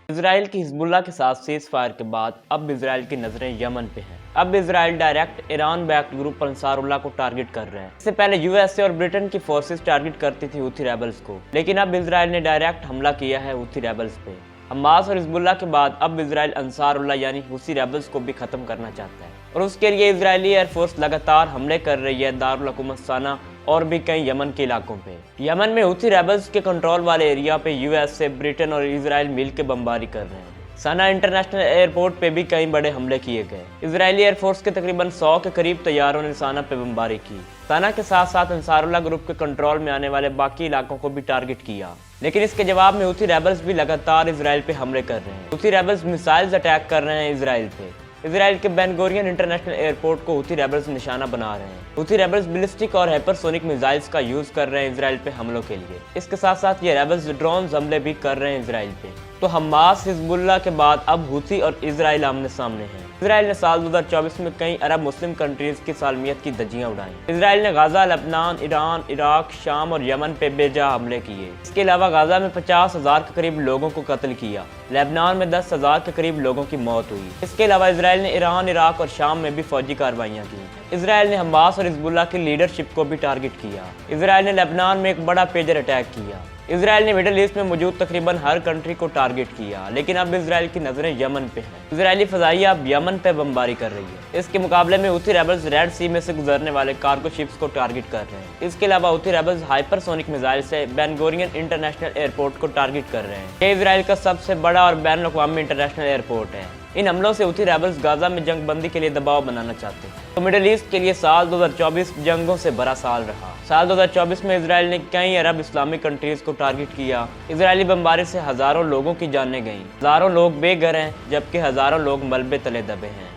اسرائیل کی حزب اللہ کے ساتھ سیز فائر کے بعد اب اسرائیل کی نظریں یمن پہ ہیں۔ اب اسرائیل ڈائریکٹ ایران بیکڈ گروپ انصار اللہ کو ٹارگٹ کر رہے ہیں۔ اس سے پہلے یو ایس اے اور برٹن کی فورسز ٹارگٹ کرتی تھی ہوتی ریبلز کو، لیکن اب اسرائیل نے ڈائریکٹ حملہ کیا ہے ہوتی ریبلز پہ۔ حماس اور حزب اللہ کے بعد اب اسرائیل انصار اللہ یعنی حوثی ریبلز کو بھی ختم کرنا چاہتا ہے، اور اس کے لیے اسرائیلی ایئر فورس لگاتار حملے کر رہی ہے دارالحکومت صنعا اور بھی کئی یمن کے علاقوں پہ۔ یمن میں حوثی ریبلز کے کنٹرول والے ایریا پہ یو ایس اے، برٹن اور اسرائیل مل کے بمباری کر رہے ہیں۔ صنعا انٹرنیشنل ایئرپورٹ پہ بھی کئی بڑے حملے کیے گئے۔ اسرائیلی ایئر فورس کے تقریباً 100 کے قریب طیاروں نے صنعا پہ بمباری کی۔ صنعا کے ساتھ ساتھ انصار اللہ گروپ کے کنٹرول میں آنے والے باقی علاقوں کو بھی ٹارگٹ کیا، لیکن اس کے جواب میں حوثی ریبلز بھی لگاتار اسرائیل پہ حملے کر رہے ہیں۔ حوثی ریبلز میزائلز اٹیک کر رہے ہیں اسرائیل پہ۔ اسرائیل کے بین گورین انٹرنیشنل ایئرپورٹ کو حوثی ریبلز نشانہ بنا رہے ہیں۔ حوثی ریبلز بلسٹک اور ہائپر سونک میزائلز کا یوز کر رہے ہیں اسرائیل پہ حملوں کے لیے۔ اس کے ساتھ ساتھ یہ ریبلز ڈرونز حملے بھی کر رہے ہیں اسرائیل پہ۔ تو حماس، حزب اللہ کے بعد اب حوثی اور اسرائیل آمنے سامنے ہیں۔ اسرائیل نے سال 2024 میں کئی عرب مسلم کنٹریز کی سالمیت کی دھجیاں اڑائیں۔ اسرائیل نے غزہ، لبنان، ایران، عراق، شام اور یمن پہ بے جا حملے کیے۔ اس کے علاوہ غزہ میں 50,000 کے قریب لوگوں کو قتل کیا، لبنان میں 10,000 کے قریب لوگوں کی موت ہوئی۔ اس کے علاوہ اسرائیل نے ایران، عراق اور شام میں بھی فوجی کارروائیاں کی۔ اسرائیل نے حماس اور حزب اللہ کی لیڈرشپ کو بھی ٹارگٹ کیا۔ اسرائیل نے لبنان میں ایک بڑا پیجر اٹیک کیا۔ اسرائیل نے مڈل ایسٹ میں موجود تقریباً ہر کنٹری کو ٹارگٹ کیا، لیکن اب اسرائیل کی نظریں یمن پہ ہیں۔ اسرائیلی فضائیہ اب یمن پہ بمباری کر رہی ہے۔ اس کے مقابلے میں حوثی ریبلز ریڈ سی میں سے گزرنے والے کارگو شپس کو ٹارگٹ کر رہے ہیں۔ اس کے علاوہ حوثی ریبلز ہائپر سونک میزائل سے بین گورین انٹرنیشنل ایئرپورٹ کو ٹارگٹ کر رہے ہیں۔ یہ اسرائیل کا سب سے بڑا اور بین الاقوامی انٹرنیشنل ایئرپورٹ ہے۔ ان حملوں سے حوثی ریبلز غزہ میں جنگ بندی کے لیے دباؤ بنانا چاہتے ہیں۔ تو مڈل ایسٹ کے لیے سال 2024 جنگوں سے بڑا سال رہا۔ سال 2024 میں اسرائیل نے کئی عرب اسلامی کنٹریز کو ٹارگٹ کیا۔ اسرائیلی بمباری سے ہزاروں لوگوں کی جانیں گئیں، ہزاروں لوگ بے گھر ہیں، جبکہ ہزاروں لوگ ملبے تلے دبے ہیں۔